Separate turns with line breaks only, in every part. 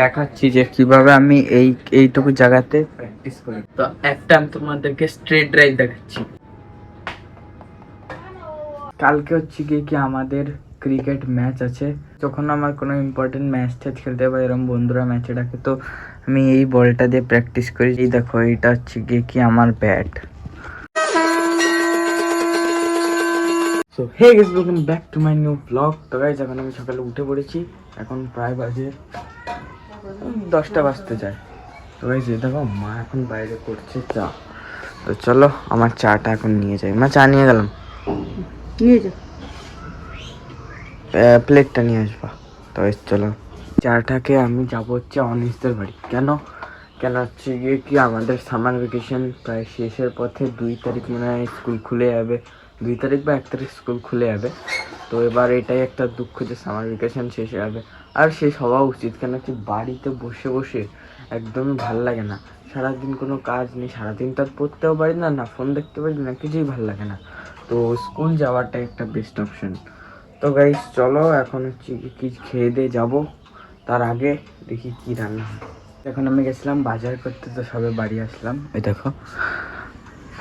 দেখাচ্ছি যে কিভাবে আমি এইটুকু জায়গাতে প্র্যাকটিস করি। তো একটা আমি তোমাদেরকে স্ট্রেট ড্রাইভ দেখাচ্ছি। কালকে হচ্ছে কি আমাদের ক্রিকেট ম্যাচ আছে। যখন আমার কোনো ইম্পর্টেন্ট ম্যাচ ট্যাচ খেলতে বা এরকম বন্ধুরা ম্যাচে ডাকে, তো আমি এই বলটা দিয়ে প্র্যাকটিস করি। এই দেখো, এটা হচ্ছে কি আমার bat. So hey guys, welcome back to my new blog. তো গাইস, এখন আমি সকালে উঠে পড়েছি। এখন প্রায় বাজে 10টা বাজতে যায়। তো গাইস, এই দেখো মা এখন বাইরে করছে চা। তো চলো আমার চাটা এখন নিয়ে যাই। মা, চা নিয়ে গেলাম।
নিয়ে যা,
প্লেটটা নিয়ে আসবা। তো চলো, চাটাকে আমি যাবো হচ্ছে অনিশদের বাড়ি। কেন কেন হচ্ছে গিয়ে কি আমাদের সামার ভ্যাকেশন প্রায় শেষের পথে। 2 তারিখ মনে হয় স্কুল খুলে যাবে, 2 তারিখ বা 1 তারিখ স্কুল খুলে যাবে। তো এবার এটাই একটা দুঃখ যে সামার ভ্যাকেশন শেষ হয়ে যাবে। আর শেষ হওয়া উচিত, কেন কি বাড়িতে বসে বসে একদমই ভাল লাগে না। সারাদিন কোনো কাজ নেই, সারাদিন তো আর পড়তেও পারি না, না ফোন দেখতে পারি না, কিছুই ভাল লাগে না। তো স্কুল যাওয়াটাই একটা বেস্ট অপশন। তো গাইস চলো, এখন হচ্ছে কি খেয়ে দিয়ে যাবো। তার আগে দেখি কি রান্না হয়। এখন আমি গেছিলাম বাজার করতে, তো সবে বাড়ি আসলাম। এই দেখো,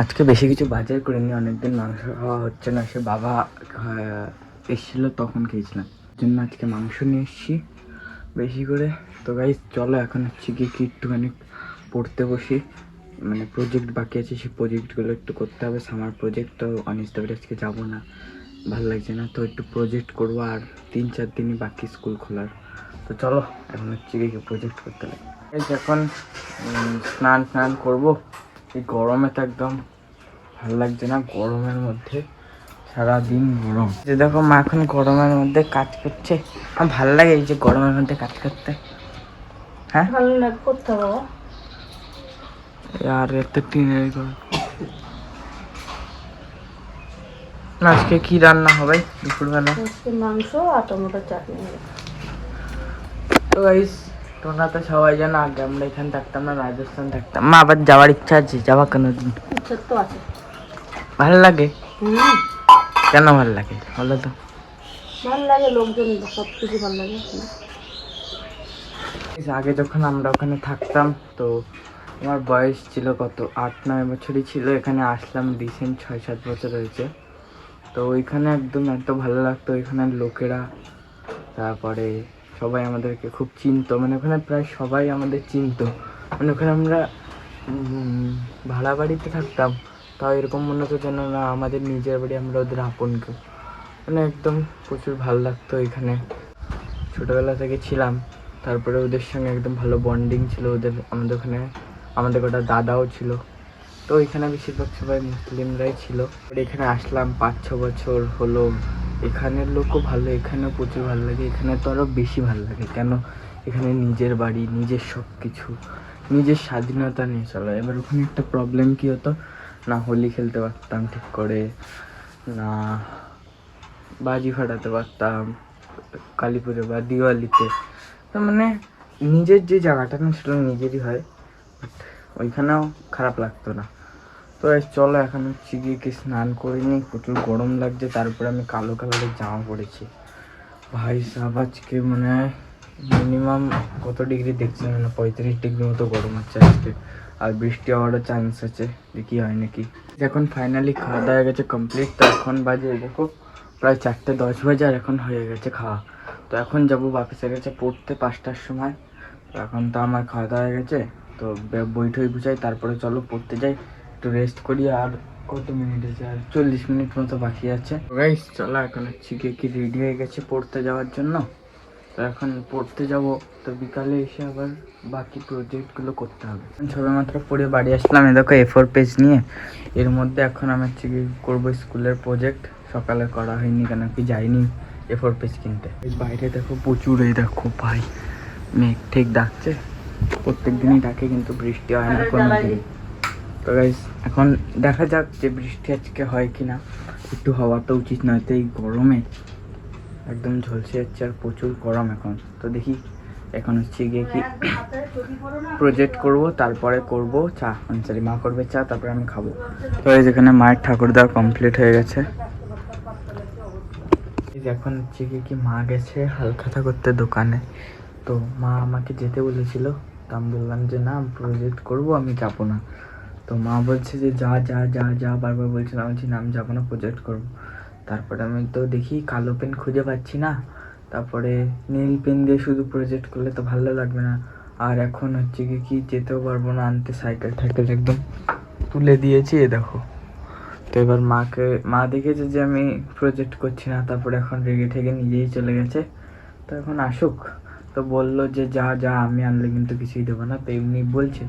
আজকে বেশি কিছু বাজার করিনি, অনেকদিন মাংস খাওয়া হচ্ছে না। সে বাবা এসেছিলো তখন খেয়েছিলাম, জন্য আজকে মাংস নিয়ে এসেছি বেশি করে। তো গাইস চলো, এখন হচ্ছে কি একটুখানি পড়তে বসি। মানে প্রজেক্ট বাকি আছে, সেই প্রজেক্টগুলো একটু করতে হবে। সামার প্রজেক্ট তো অনিস্তা আজকে যাবো না, ভালো লাগছে না। তো একটু প্রজেক্ট করবো, আর 3-4 দিনই বাকি স্কুল খোলার। তো চলো এখন হচ্ছে গিয়ে প্রজেক্ট করতে লাগে। এখন স্নান করবো। এই গরমে তো একদম ভালো লাগছে না, গরমের মধ্যে সারাদিন গরম। যে দেখো মা এখন গরমের মধ্যে কাজ করছে। আমার ভালো লাগে এই যে গরমের মধ্যে কাজ করতে। হ্যাঁ
ভালো লাগে করতে বাবা।
আর এত টিনের ঘর। আজকে কি রান্না হবে দুপুরবেলা?
আজকে মাংস আর টমেটো চাটনি হবে।
তো গাইস, তোমরা তো সবাই জানো আগে আমরা এখানে থাকতাম না, রাজস্থান থাকতাম। মা আবার যাওয়ার ইচ্ছা আছে, যাওয়া কেন দিন?
ইচ্ছা তো আছে।
ভালো লাগে? কেন ভালো লাগে বলো তো?
ভালো লাগে, লোকজন সব কিছু ভালো লাগে।
আগে যখন আমরা ওখানে থাকতাম, তো আমার বয়স ছিল কত, 8-9 বছরই ছিল। এখানে আসলাম রিসেন্ট 6-7 বছর হয়েছে। তো ওইখানে একদম এত ভালো লাগতো, ওইখানের লোকেরা, তারপরে সবাই আমাদেরকে খুব চিনতো। মানে ওখানে প্রায় সবাই আমাদের চিনতো। মানে ওখানে আমরা ভাড়া বাড়িতে থাকতাম, তাও এরকম মনে হতো যেন না আমাদের নিজের বাড়ি, আমরা ওদের আপন কেউ। মানে একদম প্রচুর ভালো লাগতো এখানে। ছোটোবেলা থেকে ছিলাম, তারপরে ওদের সঙ্গে একদম ভালো বন্ডিং ছিল ওদের। আমাদের ওখানে আমাদের কটা দাদাও ছিল। তো এখানে বেশিরভাগ সবাই মুসলিমরাই ছিল। এখানে আসলাম 5-6 বছর হলো। এখানের লোকও ভালো, এখানেও প্রচুর ভালো লাগে। এখানে তো আরও বেশি ভালো লাগে, কেন এখানে নিজের বাড়ি, নিজের সব কিছু, নিজের স্বাধীনতা নিয়ে চলো। এবার ওখানে একটা প্রবলেম কী হতো, না হোলি খেলতে পারতাম ঠিক করে, না বাজি ফাটাতে পারতাম কালী পুজো বা দিওয়ালিতে। তো মানে নিজের যে জায়গাটা না, সেটা নিজেরই হয়, বাট ওইখানেও খারাপ লাগতো না। তো চলো, এখন হচ্ছে গিয়ে কি স্নান করিনি, প্রচুর গরম লাগছে। তারপরে আমি কালো কালারের জামা পরেছি। ভাই সাহেব, আজকে মনে হয় মিনিমাম কত ডিগ্রি দেখছি, মানে 35 ডিগ্রি মতো গরম হচ্ছে আজকে। আর বৃষ্টি হওয়ারও চান্স আছে, দেখি হয় নাকি। এখন ফাইনালি খাওয়া দাওয়া হয়ে গেছে কমপ্লিট। তো এখন বাজে দেখো প্রায় 4:10 বাজে, আর এখন হয়ে গেছে খাওয়া। তো এখন যাবো বাপিসের কাছে পড়তে 5টার সময়। তো এখন তো আমার খাওয়া দাওয়া হয়ে গেছে, তো বই টই গুছাই, তারপরে চলো পড়তে যাই, একটু রেস্ট করি। আর কত মিনিট আছে, আর 40 মিনিট মতো বাকি আছে। গাইস চলো, এখন হচ্ছে কি রেডি হয়ে গেছে পড়তে যাওয়ার জন্য। তো এখন পড়তে যাব, তো বিকালে এসে আবার বাকি প্রজেক্টগুলো করতে হবে। সবেমাত্র পড়ে বাড়ি আসলাম। দেখো A4 পেজ নিয়ে, এর মধ্যে এখন আমি হচ্ছে কি করবো স্কুলের প্রজেক্ট। সকালে করা হয়নি, কেন কি যাইনি A4 পেজ কিনতে। এই বাইরে দেখো প্রচুর, এই দেখো ভাই মেঘ ঠিক ডাকছে, প্রত্যেক দিনই ডাকে, কিন্তু বৃষ্টি হয় না কোনো দিন। তো গাইস এখন দেখা যাক যে বৃষ্টি আজকে হয় কি না। একটু হওয়া তো উচিত, নয়তো এই গরমে একদম ঝলসে যাচ্ছে, আর প্রচুর গরম এখন। তো দেখি এখন হচ্ছে গিয়ে কি প্রজেক্ট করব, তারপরে করব চা। সরি, মা করবে চা, তারপরে আমি খাবো। তো এই যেখানে মায়ের ঠাকুর দেওয়া কমপ্লিট হয়ে গেছে। এখন হচ্ছে কি মা গেছে হালখাতা করতে দোকানে। তো মা আমাকে যেতে বলেছিল, তো আমি বললাম যে না প্রজেক্ট করব, আমি যাবো না। তো মা বলছে যে যা যা যা যা, বারবার বলছিলাম, আমি বলছি না আমি যাবো না, প্রজেক্ট করবো। তারপরে আমি তো দেখি কালো পেন খুঁজে পাচ্ছি না, তারপরে নীল পেন দিয়ে শুধু প্রজেক্ট করলে তো ভালো লাগবে না। আর এখন হচ্ছে কি যেতেও পারবো না আনতে, সাইকেল টাইকেল একদম তুলে দিয়েছি, এ দেখো। তো এবার মা দেখেছে যে আমি প্রজেক্ট করছি না, তারপরে এখন রেগে ঠেগে নিজেই চলে গেছে। তো এখন আসুক, তো বললো যে যা যা, আমি আনলে কিন্তু কিছুই দেবো না। তো এমনি বলছে,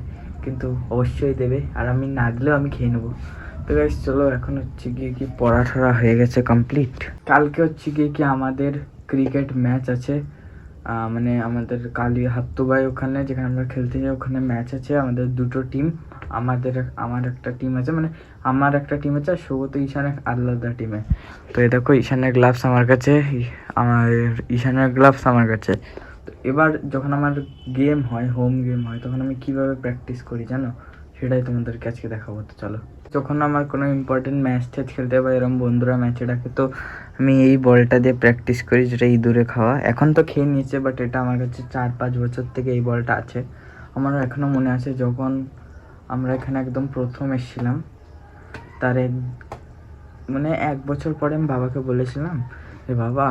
কিন্তু অবশ্যই দেবে, আর আমি না দিলেও আমি খেয়ে নেবো। তো গাইস চলো, এখন হচ্ছে গিয়ে কি পড়াশোনা হয়ে গেছে কমপ্লিট। কালকে হচ্ছে গিয়ে কি আমাদের ক্রিকেট ম্যাচ আছে, মানে আমাদের কালী হাত্তুবাই ওখানে যেখানে আমরা খেলতে যাই, ওখানে ম্যাচ আছে। আমাদের দুটো টিম, আমার একটা টিম আছে, মানে আমার একটা টিম আছে, আর সৌগত ঈশান আলাদা টিমে। তো এই দেখো ঈশানের গ্লাভস আমার কাছে, আমার ঈশানের গ্লাভস আমার কাছে। তো এবার যখন আমার গেম হয়, হোম গেম হয়, তখন আমি কিভাবে প্র্যাকটিস করি জানো, সেটাই তোমাদেরকে আজকে দেখাবো। তো চলো, যখন আমার কোনো ইম্পর্টেন্ট ম্যাচ ট্যাচ খেলতে হবে, এরকম বন্ধুরা ম্যাচে ডাকে, তো আমি এই বলটা দিয়ে প্র্যাকটিস করি, যেটা ইঁদুরে খাওয়া। এখন তো খেয়ে নিয়েছে, বাট এটা আমার কাছে 4-5 বছর থেকে এই বলটা আছে। আমারও এখনও মনে আছে যখন আমরা এখানে একদম প্রথম এসেছিলাম, তার মানে 1 বছর পরে আমি বাবাকে বলেছিলাম যে বাবা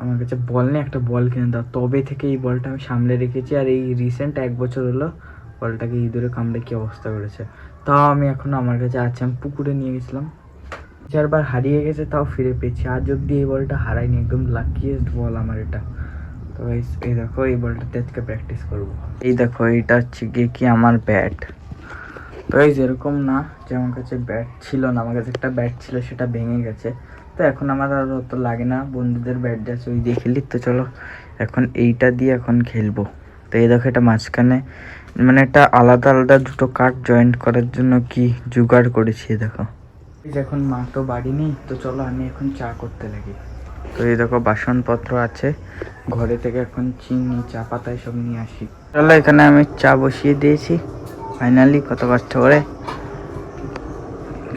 আমার কাছে বল নেই, একটা বল কিনে দাও। তবে থেকে এই বলটা আমি সামলে রেখেছি, আর এই রিসেন্ট 1 বছর হলো বলটাকে ইঁদুরে কামড়ে কী অবস্থা করেছে। তাও আমি এখনও আমার কাছে আছে, আমি পুকুরে নিয়ে গেছিলাম, 4বার হারিয়ে গেছে, তাও ফিরে পেয়েছি। আজ অব্দি এই বলটা হারাইনি, একদম লাকিয়েস্ট বল আমার এটা। তো এই দেখো, এই বলটাতে আজকে প্র্যাকটিস করবো। এই দেখো, এইটা হচ্ছে গিয়ে কি আমার ব্যাট। তো এই যেরকম না যে আমার কাছে ব্যাট ছিল না, আমার কাছে একটা ব্যাট ছিল, সেটা ভেঙে গেছে। তো এখন আমার আর অত লাগে না, বন্ধুদের ব্যাট আছে ওই দিয়ে খেলি। তো চলো এখন এইটা দিয়ে এখন খেলবো। তো এই দেখো, এটা মাঝখানে মানে একটা আলাদা আলাদা দুটো কাঠ জয়েন্ট করার জন্য কি জোগাড় করেছি, দেখো। এখন মা তো বাড়ি নেই, তো চলো আমি এখন চা করতে লাগি। তো এই দেখো বাসনপত্র আছে ঘরে থেকে, এখন চিনি চা পাতা সব নিয়ে আসি। চলো এখানে আমি চা বসিয়ে দিয়েছি ফাইনালি, কত কষ্ট করে।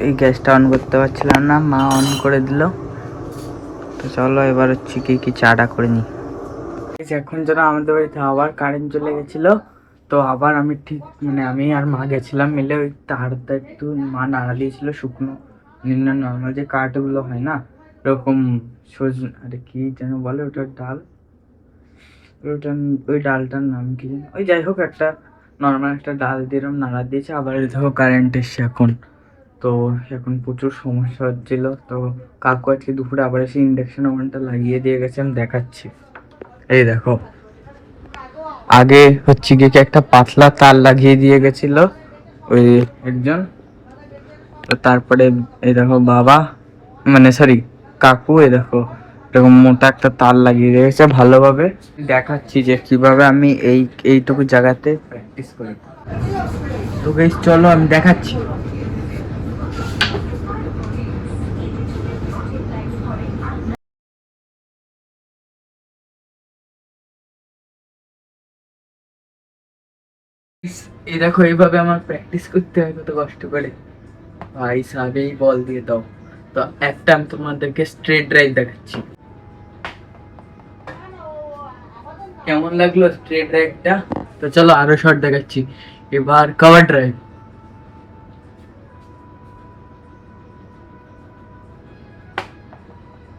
এই গ্যাসটা অন করতে পারছিলাম না, মা অন করে দিল। তো চলো এবার হচ্ছে কি চাটা করে নিই। এখন যেন আমাদের বাড়িতে আবার কারেন্ট চলে গেছিল, তো আবার আমি ঠিক মানে আমি আর মা গেছিলাম মিলে, ওই তারটা একটু মা নাড়া দিয়েছিল, শুকনো নর্মাল যে কাঠগুলো হয় না, এরকম আরে কি যেন বলে ওটার ডাল, ওটা ওই ডালটার নাম কি যেন, ওই যাই হোক একটা নর্মাল একটা ডাল দিয়ে এরকম নাড়া দিয়েছে। আবার দেখো কারেন্ট এসছে এখন, তো এখন প্রচুর সমস্যা হচ্ছিল। তো কাকু আজকে দুপুরে আবার এসে ইন্ডাকশন ওভেনটা লাগিয়ে দিয়ে গেছে, আমি দেখাচ্ছি। এই দেখো, আগে হচ্ছে গিয়ে একটা পাতলা তার লাগিয়ে দিয়ে গেছিল ওই একজন, তো তারপরে এই দেখো বাবা, মানে সরি কাকু, এই দেখো এরকম মোটা একটা তার লাগিয়ে দিয়েছে ভালোভাবে। দেখাচ্ছি যে কিভাবে আমি এইটুকু জায়গাতে প্র্যাকটিস করি। তো গাইস চলো আমি দেখাচ্ছি। এই দেখো, এইভাবে আমার প্র্যাকটিস করতে হয় কত কষ্ট করে। ভাই আগেই বল দিয়ে দাও। তো একটা আমি তোমাদেরকে স্ট্রেট ড্রাইভ দেখাচ্ছি, কেমন লাগলো স্ট্রেট ড্রাইভটা। তো চলো আরো শট দেখাচ্ছি, এবার কভার ড্রাইভ।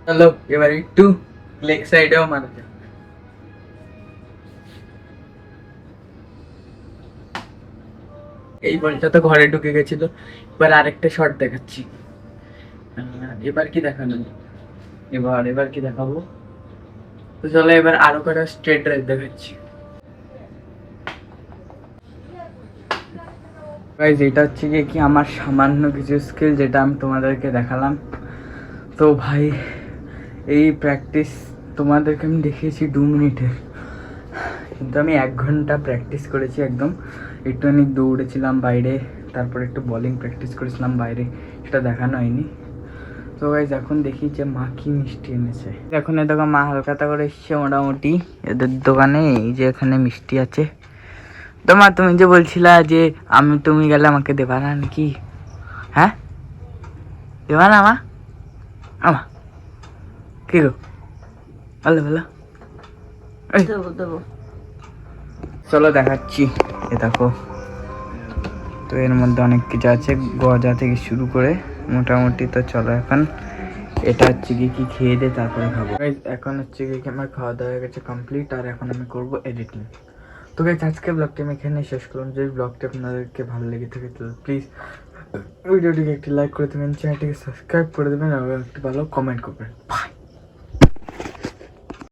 চলো এবার একটু লেগ সাইডেও মারা যাক। এই বলটা তো ঘরে ঢুকে গেছিল, এবার আরেকটা শট দেখাচ্ছি। এবার কি দেখানো, এবার কি দেখাবো। তো চলো এবার আরো কটা স্ট্রেট ড্রাইভ দেখাচ্ছি। গাইজ এটা হচ্ছে কি আমার সামান্য কিছু স্কিল, যেটা আমি তোমাদেরকে দেখালাম। তো ভাই এই প্র্যাকটিস তোমাদেরকে আমি দেখিয়েছি 2 মিনিটের, কিন্তু আমি 1 ঘন্টা প্র্যাকটিস করেছি একদম। একটুখানি দৌড়েছিলাম বাইরে, তারপর একটু বোলিং প্র্যাকটিস করেছিলাম বাইরে, সেটা দেখানো হয়নি। তো গাইজ এখন দেখি যে মা কি মিষ্টি এনেছে। এখন এ দোকান মা হালকাতা করে এসছে মোটামুটি, এদের দোকানে এই যে এখানে মিষ্টি আছে। তো মা তুমি যে বলছিলা যে তুমি গেলে আমাকে দেবা না নাকি, হ্যাঁ দেবা না মা? আমা কি গো, বলো বলো।
দেবো দেবো।
চলো দেখাচ্ছি। এ দেখো, তো এর মধ্যে অনেক কিছু আছে, গজা থেকে শুরু করে মোটামুটি। তো চলো এখন এটা হচ্ছে কি খেয়ে দিয়ে তারপরে খাবো। Guys, এখন হচ্ছে কি আমার খাওয়া দাওয়া হয়ে গেছে কমপ্লিট, আর এখন আমি করব এডিটিং। তো গাইজ আজকে ব্লগটি আমি এখানে শেষ করলাম। যদি ব্লগটি আপনাদেরকে ভালো লেগে থাকে তো প্লিজ ভিডিওটিকে একটি লাইক করে দেবেন, চ্যানেলটিকে সাবস্ক্রাইব করে দেবেন, এবং একটি ভালো কমেন্ট করবেন।